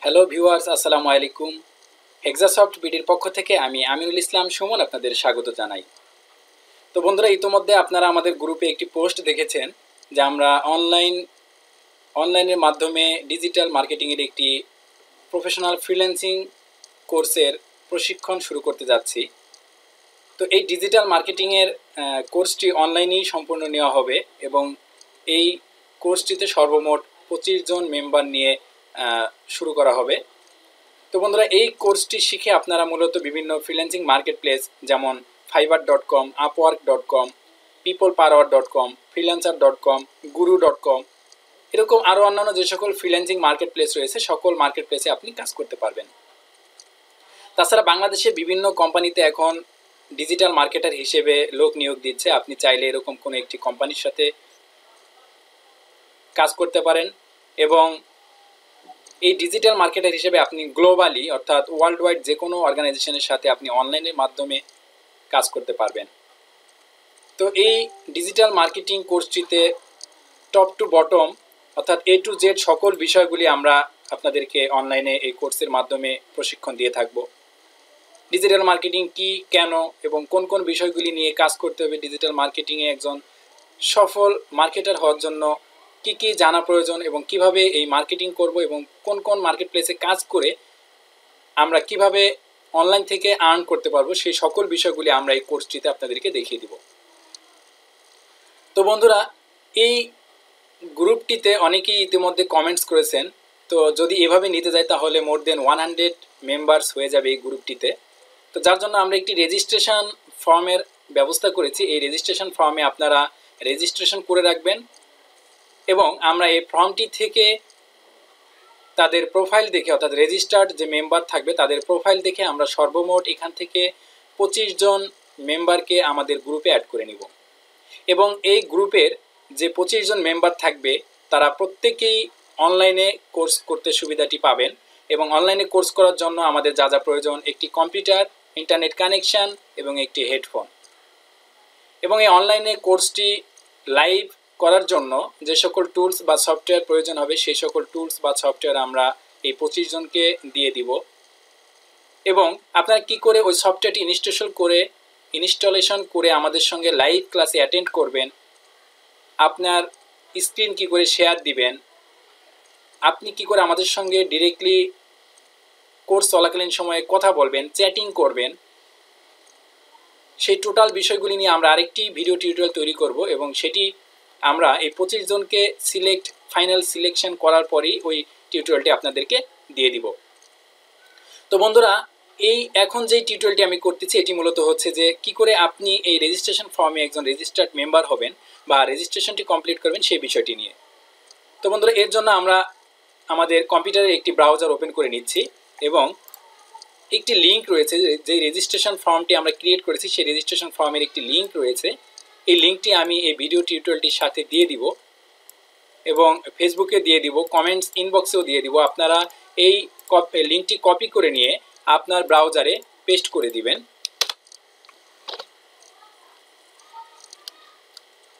Hello viewers, আসসালামু আলাইকুম। হেক্সাসফট বিডির পক্ষ থেকে আমি আমিনুল ইসলাম সুমন আপনাদের স্বাগত জানাই। তো বন্ধুরা, ইতোমধ্যে আপনারা আমাদের গ্রুপে একটি পোস্ট দেখেছেন যে আমরা অনলাইনের মাধ্যমে ডিজিটাল মার্কেটিংয়ের একটি প্রফেশনাল ফ্রিল্যান্সিং কোর্সের প্রশিক্ষণ শুরু করতে যাচ্ছি। তো এই ডিজিটাল মার্কেটিংয়ের কোর্সটি অনলাইনেই সম্পূর্ণ নেওয়া হবে এবং এই কোর্সটিতে সর্বমোট 25 জন মেম্বার নিয়ে শুরু করা হবে। তো বন্ধুরা, এই কোর্সটি শিখে আপনারা মূলত বিভিন্ন ফ্রিল্যান্সিং মার্কেট প্লেস যেমন fiverr.com, upwork.com, peoplepower.com, freelancer.com, guru.com এরকম আরও অন্যান্য যে সকল ফ্রিল্যান্সিং মার্কেট প্লেস রয়েছে সকল মার্কেট প্লেসে আপনি কাজ করতে পারবেন। তাছাড়া বাংলাদেশে বিভিন্ন কোম্পানিতে এখন ডিজিটাল মার্কেটার হিসেবে লোক নিয়োগ দিচ্ছে। আপনি চাইলে এরকম কোনো একটি কোম্পানির সাথে কাজ করতে পারেন এবং এই ডিজিটাল মার্কেটার হিসেবে আপনি গ্লোবালি অর্থাৎ ওয়ার্ল্ড ওয়াইড যে কোনো অর্গানাইজেশনের সাথে আপনি অনলাইনের মাধ্যমে কাজ করতে পারবেন। তো এই ডিজিটাল মার্কেটিং কোর্সটিতে টপ টু বটম অর্থাৎ এ টু জেড সকল বিষয়গুলি আমরা আপনাদেরকে অনলাইনে এই কোর্সের মাধ্যমে প্রশিক্ষণ দিয়ে থাকব। ডিজিটাল মার্কেটিং কি, কেন এবং কোন কোন বিষয়গুলি নিয়ে কাজ করতে হবে, ডিজিটাল মার্কেটিংয়ে একজন সফল মার্কেটার হওয়ার জন্য কি কি জানা প্রয়োজন এবং কিভাবে এই মার্কেটিং করব এবং কোন কোন মার্কেট প্লেসে কাজ করে আমরা কিভাবে অনলাইন থেকে আর্ন করতে পারবো, সেই সকল বিষয়গুলি আমরা এই কোর্সটিতে আপনাদেরকে দেখিয়ে দিব। তো বন্ধুরা, এই গ্রুপটিতে অনেকেই ইতিমধ্যে কমেন্টস করেছেন। তো যদি এভাবে নিতে যাই তাহলে মোর দেন 100 মেম্বার্স হয়ে যাবে এই গ্রুপটিতে। তো যার জন্য আমরা একটি রেজিস্ট্রেশন ফর্মের ব্যবস্থা করেছি। এই রেজিস্ট্রেশন ফর্মে আপনারা রেজিস্ট্রেশন করে রাখবেন এবং আমরা এই ফর্মটি থেকে তাদের প্রোফাইল দেখে অর্থাৎ রেজিস্টার্ড যে মেম্বার থাকবে তাদের প্রোফাইল দেখে আমরা সর্বমোট এখান থেকে 25 জন মেম্বারকে আমাদের গ্রুপে অ্যাড করে নিব এবং এই গ্রুপের যে 25 জন মেম্বার থাকবে তারা প্রত্যেকেই অনলাইনে কোর্স করতে সুবিধাটি পাবেন এবং অনলাইনে কোর্স করার জন্য আমাদের যা যা প্রয়োজন একটি কম্পিউটার, ইন্টারনেট কানেকশান এবং একটি হেডফোন। এবং এই অনলাইনে কোর্সটি লাইভ করার জন্য যে সকল টুলস বা সফটওয়্যার প্রয়োজন হবে সেই সকল টুলস বা সফটওয়্যার আমরা এই 25 জনকে দিয়ে দিব এবং আপনারা কি করে ওই সফটওয়্যারটি ইনস্টলেশন করে আমাদের সঙ্গে লাইভ ক্লাসে অ্যাটেন্ড করবেন, আপনার স্ক্রিন কি করে শেয়ার দিবেন, আপনি কি করে আমাদের সঙ্গে ডিরেক্টলি কোর্স চলাকালীন সময়ে কথা বলবেন, চ্যাটিং করবেন, সেই টোটাল বিষয়গুলি নিয়ে আমরা আরেকটি ভিডিও টিউটোরিয়াল তৈরি করব এবং সেটি আমরা এই 25 জনকে ফাইনাল সিলেকশন করার পরেই ওই টিউটোরিয়ালটি আপনাদেরকে দিয়ে দিব। তো বন্ধুরা, এখন যেই টিউটোরিয়ালটি আমি করতেছি এটি মূলত হচ্ছে যে কি করে আপনি এই রেজিস্ট্রেশন ফর্মে একজন রেজিস্টার্ড মেম্বার হবেন বা রেজিস্ট্রেশনটি কমপ্লিট করবেন সেই বিষয়টি নিয়ে। তো বন্ধুরা, এর জন্য আমরা আমাদের কম্পিউটারে একটি ব্রাউজার ওপেন করে নিচ্ছি এবং একটি লিঙ্ক রয়েছে, যে রেজিস্ট্রেশন ফর্মটি আমরা ক্রিয়েট করেছি সেই রেজিস্ট্রেশন ফর্মের একটি লিঙ্ক রয়েছে। এই লিঙ্কটি আমি এই ভিডিও টিউটোরিয়ালটির সাথে দিয়ে দিব এবং ফেসবুকে দিয়ে দিব, কমেন্টস ইনবক্সেও দিয়ে দিব। আপনারা এই লিঙ্কটি কপি করে নিয়ে আপনার ব্রাউজারে পেস্ট করে দিবেন।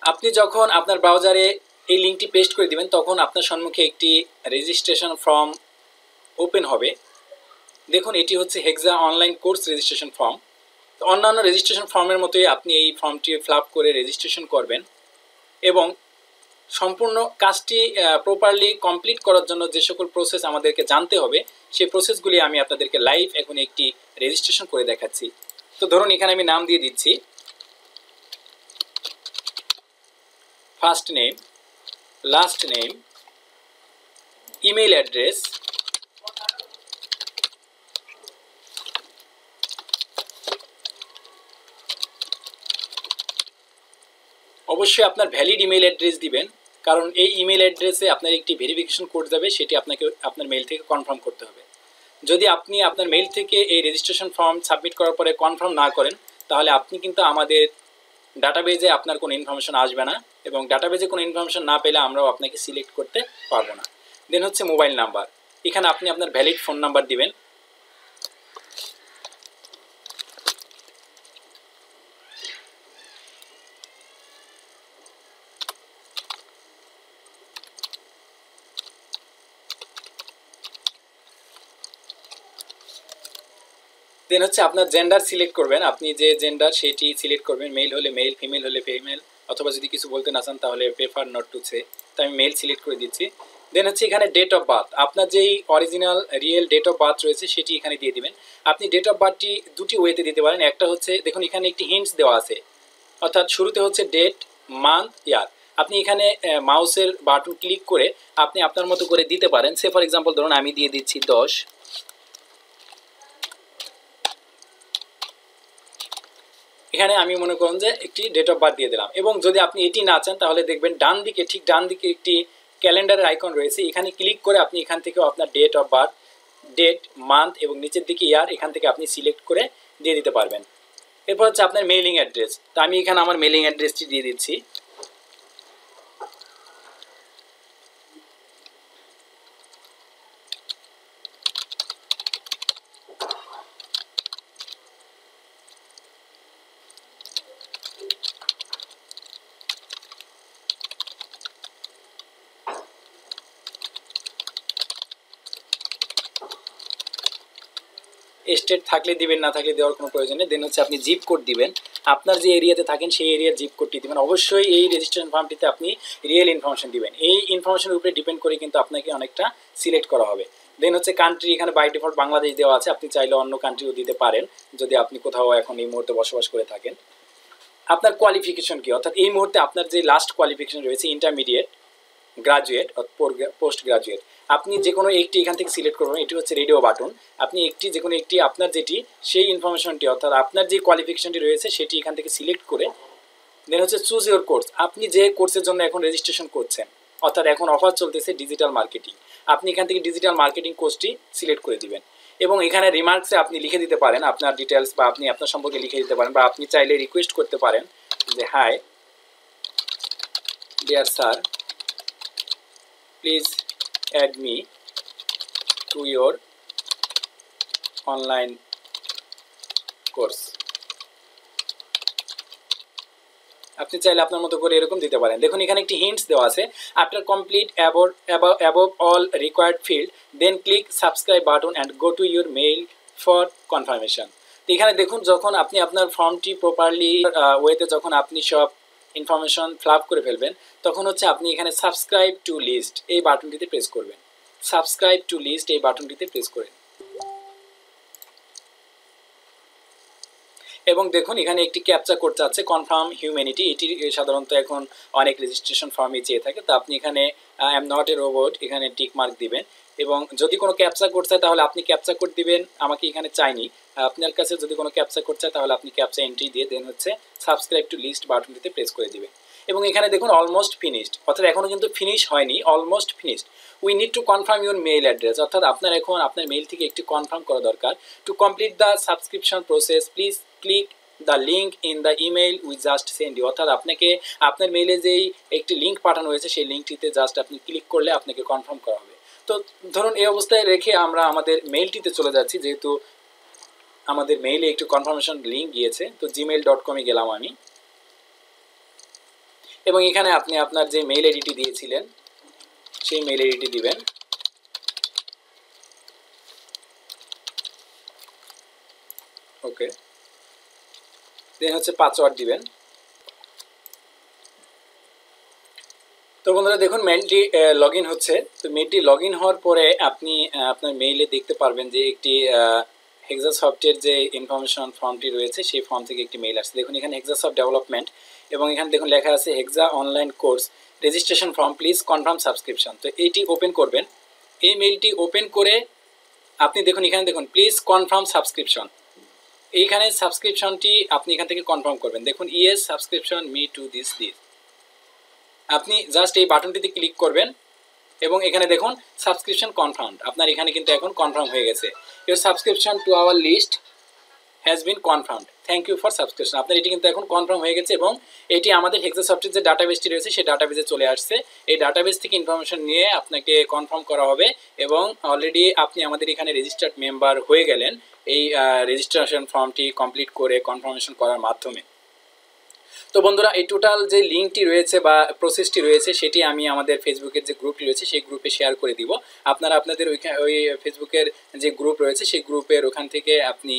আপনি যখন আপনার ব্রাউজারে এই লিঙ্কটি পেস্ট করে দিবেন তখন আপনার সম্মুখে একটি রেজিস্ট্রেশন ফর্ম ওপেন হবে। দেখুন, এটি হচ্ছে হেক্সা অনলাইন কোর্স রেজিস্ট্রেশন ফর্ম। তো অন্যান্য রেজিস্ট্রেশন ফর্মের মতোই আপনি এই ফর্মটি ফিল আপ করে রেজিস্ট্রেশন করবেন এবং সম্পূর্ণ কাজটি প্রপারলি কমপ্লিট করার জন্য যে সকল প্রসেস আমাদেরকে জানতে হবে সেই প্রসেসগুলি আমি আপনাদেরকে লাইভ এখন একটি রেজিস্ট্রেশন করে দেখাচ্ছি। তো ধরুন, এখানে আমি নাম দিয়ে দিচ্ছি first name, last name, email address, অবশ্যই আপনার ভ্যালিড ইমেল অ্যাড্রেস দিবেন, কারণ এই ইমেল অ্যাড্রেসে আপনার একটি ভেরিফিকেশন কোড যাবে, সেটি আপনাকে আপনার মেইল থেকে কনফার্ম করতে হবে। যদি আপনি আপনার মেইল থেকে এই রেজিস্ট্রেশন ফর্ম সাবমিট করার পরে কনফার্ম না করেন তাহলে আপনি কিন্তু আমাদের ডাটাবেজে আপনার কোনো ইনফরমেশন আসবে না এবং ডাটাবেজে কোনো ইনফরমেশন না পেলে আমরাও আপনাকে সিলেক্ট করতে পারবো না। দেন হচ্ছে মোবাইল নাম্বার, এখানে আপনি আপনার ভ্যালিড ফোন নাম্বার দিবেন। দেন হচ্ছে আপনার জেন্ডার সিলেক্ট করবেন, আপনি যে জেন্ডার সেটি সিলেক্ট করবেন, মেল হলে মেল, ফিমেল হলে ফিমেল, অথবা যদি কিছু বলতে না চান তাহলে প্রেফার নট টু সে, তো আমি মেল সিলেক্ট করে দিচ্ছি। দেন হচ্ছে এখানে ডেট অফ বার্থ, আপনার যেই original real date of birth রয়েছে সেটি এখানে দিয়ে দিবেন। আপনি ডেট অফ বার্থটি দুটি ওয়েতে দিতে পারেন, একটা হচ্ছে দেখুন এখানে একটি হিন্টস দেওয়া আছে, অর্থাৎ শুরুতে হচ্ছে ডেট, মান্থ, ইয়ার। আপনি এখানে মাউসের বাটন ক্লিক করে আপনি আপনার মতো করে দিতে পারেন। সে ফর এক্সাম্পল ধরুন আমি দিয়ে দিচ্ছি 10, এখানে আমি মনে করুন যে একটি ডেট অফ বার্থ দিয়ে দিলাম। এবং যদি আপনি এটি না চান তাহলে দেখবেন ডান দিকে, ঠিক ডান দিকে একটি ক্যালেন্ডারের আইকন রয়েছে, এখানে ক্লিক করে আপনি এখান থেকেও আপনার date of birth, date, month এবং নিচের দিকে ইয়ার এখান থেকে আপনি সিলেক্ট করে দিয়ে দিতে পারবেন। এরপর হচ্ছে আপনার মেইলিং অ্যাড্রেস, তো আমি এখানে আমার মেইলিং অ্যাড্রেসটি দিয়ে দিচ্ছি। স্টেট থাকলে দিবেন, না থাকলে দেওয়ার কোনো প্রয়োজন নেই। দেন হচ্ছে আপনি জিপ কোড দিবেন, আপনার যে এরিয়াতে থাকেন সেই এরিয়ার জিপ কোডটি দিবেন। অবশ্যই এই রেজিস্ট্রেশন ফর্মটিতে আপনি রিয়েল ইনফরমেশন দিবেন, এই ইনফরমেশনের উপরে ডিপেন্ড করে কিন্তু আপনাকে অনেকটা সিলেক্ট করা হবে। দেন হচ্ছে কান্ট্রি, এখানে বাই ডিফল্ট বাংলাদেশ দেওয়া আছে, আপনি চাইলে অন্য কান্ট্রিও দিতে পারেন যদি আপনি কোথাও এখন এই মুহূর্তে বসবাস করে থাকেন। আপনার কোয়ালিফিকেশন কি, অর্থাৎ এই মুহূর্তে আপনার যে লাস্ট কোয়ালিফিকেশন রয়েছে ইন্টারমিডিয়েট, গ্রাজুয়েট, পোস্ট গ্রাজুয়েট, আপনি যে কোনো একটি এখান থেকে সিলেক্ট করবেন। এটি হচ্ছে রেডিও বাটন, আপনি একটি যে কোনো একটি আপনার যেটি সেই ইনফরমেশনটি অর্থাৎ আপনার যে কোয়ালিফিকেশনটি রয়েছে সেটি এখান থেকে সিলেক্ট করে দেন হচ্ছে চুজ ইউর কোর্স, আপনি যে কোর্সের জন্য এখন রেজিস্ট্রেশন করছেন, অর্থাৎ এখন অফার চলতেছে ডিজিটাল মার্কেটিং, আপনি এখান থেকে ডিজিটাল মার্কেটিং কোর্সটি সিলেক্ট করে দিবেন। এবং এখানে রিমার্কসে আপনি লিখে দিতে পারেন আপনার ডিটেলস, বা আপনি আপনার সম্পর্কে লিখে দিতে পারেন, বা আপনি চাইলে রিকোয়েস্ট করতে পারেন যে hi dear sir, please add me to your online course. আপনি চাইলে আপনার মতো করে এরকম দিতে পারেন। দেখুন এখানে একটি হিন্টস দেওয়া আছে, after complete above all required field then click subscribe button and go to your mail for confirmation. তো এখানে দেখুন যখন আপনি আপনার ফর্মটি প্রপারলি ওয়েতে যখন আপনি সব ইনফরমেশন ফিল আপ করে ফেলবেন, তখন হচ্ছে আপনি এখানে সাবস্ক্রাইব টু লিস্ট এই বাটনটিতে প্রেস করবেন, সাবস্ক্রাইব টু লিস্ট এই বাটনটিতে প্রেস করেন। এবং দেখুন এখানে একটি ক্যাপচা কোড চাচ্ছে, কনফার্ম হিউম্যানিটি, এটি সাধারণত এখন অনেক রেজিস্ট্রেশন ফর্মে চেয়ে থাকে। তো আপনি এখানে I am not a robot এখানে টিক মার্ক দিবেন, এবং যদি কোনো ক্যাপচা কোড চায় তাহলে আপনি ক্যাপচা কোড দিবেন, আমাকে এখানে চাইনি। আপনার কাছে যদি কোনো ক্যাপচা কোড চায় তাহলে আপনি ক্যাপচা এন্ট্রি দিয়ে দেন হচ্ছে সাবস্ক্রাইব টু লিস্ট বাটনটিতে প্রেস করে দিবেন। এবং এখানে দেখুন অলমোস্ট ফিনিশড, অর্থাৎ এখনও কিন্তু ফিনিশ হয়নি, almost finished. We need to confirm your mail address, অর্থাৎ আপনার এখন আপনার মেইল থেকে একটি কনফার্ম করা দরকার। To complete the subscription process please click the link in the email we just send you, অর্থাৎ আপনাকে আপনার মেইলে যেই একটি লিঙ্ক পাঠানো হয়েছে সেই লিঙ্কটিতে জাস্ট আপনি ক্লিক করলে আপনাকে কনফার্ম করা হবে। তো ধরুন এই অবস্থায় রেখে আমরা আমাদের মেইলটিতে চলে যাচ্ছি, যেহেতু আমাদের মেইলে একটু কনফার্মেশন লিঙ্ক গিয়েছে। তো gmail.com-এ গেলাম আমি, এবং এখানে আপনি আপনার যে মেইল আইডিটি দিয়েছিলেন সেই মেইল আইডিটি দিবেন। ওকে, দেন হচ্ছে পাসওয়ার্ড দিবেন। তো বন্ধুরা দেখুন মেইলটি লগ ইন হচ্ছে। তো মেইলটি লগ ইন হওয়ার পরে আপনি আপনার মেইলে দেখতে পারবেন যে একটি হেক্সাসফটের যে ইনফরমেশন ফর্মটি রয়েছে সেই ফর্ম থেকে একটি মেইল আসছে। দেখুন এখানে হেক্সাসফট ডেভেলপমেন্ট, এবং এখানে দেখুন লেখা আছে Hexa online course registration form please confirm subscription. তো এইটি ওপেন করবেন, এই মেইলটি ওপেন করে আপনি দেখুন এখানে দেখুন প্লিজ কনফার্ম সাবস্ক্রিপশন, এইখানে সাবস্ক্রিপশনটি আপনি এখান থেকে কনফার্ম করবেন। দেখুন yes subscription me to this, আপনি জাস্ট এই বাটনটিতে ক্লিক করবেন, এবং এখানে দেখুন সাবস্ক্রিপশন কনফার্মড, আপনার এখানে কিন্তু এখন কনফার্ম হয়ে গেছে। Your subscription to our list has been confirmed, thank you for subscription. আপনার এটি কিন্তু এখন কনফার্ম হয়ে গেছে, এবং এটি আমাদের হেক্সাসফটের যে ডাটাবেসটি রয়েছে সেই ডাটাবেসে চলে আসছে। এই ডাটাবেস থেকে ইনফরমেশন নিয়ে আপনাকে কনফার্ম করা হবে, এবং অলরেডি আপনি আমাদের এখানে রেজিস্টার্ড মেম্বার হয়ে গেলেন এই রেজিস্ট্রেশন ফর্মটি কমপ্লিট করে কনফার্মেশন করার মাধ্যমে। তো তো বন্ধুরা এই টোটাল যে লিঙ্কটি রয়েছে বা প্রসেসটি রয়েছে সেটি আমি আমাদের ফেসবুকের যে গ্রুপটি রয়েছে সেই গ্রুপে শেয়ার করে দিব। আপনারা আপনাদের ওই ফেসবুকের যে গ্রুপ রয়েছে সেই গ্রুপের ওখান থেকে আপনি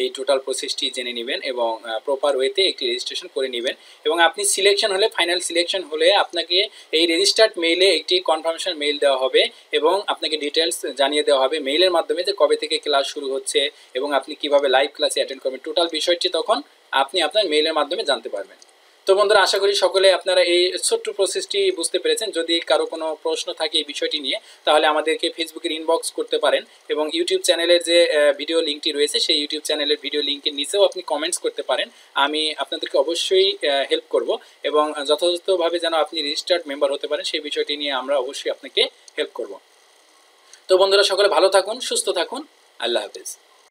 এই টোটাল প্রসেসটি জেনে নেবেন এবং প্রপার ওয়েতে একটি রেজিস্ট্রেশন করে নেবেন। এবং আপনি সিলেকশন হলে, ফাইনাল সিলেকশন হলে আপনাকে এই রেজিস্টার্ড মেইলে একটি কনফার্মেশন মেইল দেওয়া হবে এবং আপনাকে ডিটেলস জানিয়ে দেওয়া হবে মেইলের মাধ্যমে যে কবে থেকে ক্লাস শুরু হচ্ছে এবং আপনি কিভাবে লাইভ ক্লাসে অ্যাটেন্ড করবেন। টোটাল বিষয়টি তখন আপনি আপনার মেইলের মাধ্যমে জানতে পারবেন। তো বন্ধুরা আশা করি সকলে আপনারা এই ছোট্ট প্রসেসটি বুঝতে পেরেছেন। যদি কারো কোনো প্রশ্ন থাকে এই বিষয়টি নিয়ে তাহলে আমাদেরকে ফেসবুকের ইনবক্স করতে পারেন এবং ইউটিউব চ্যানেলের যে ভিডিও লিঙ্কটি রয়েছে সেই ইউটিউব চ্যানেলের ভিডিও লিঙ্কের নিচেও আপনি কমেন্টস করতে পারেন। আমি আপনাদেরকে অবশ্যই হেল্প করব এবং যথাযথভাবে যেন আপনি রেজিস্টার্ড মেম্বার হতে পারেন সেই বিষয়টি নিয়ে আমরা অবশ্যই আপনাকে হেল্প করব। তো বন্ধুরা সকলে ভালো থাকুন, সুস্থ থাকুন, আল্লাহ হাফেজ।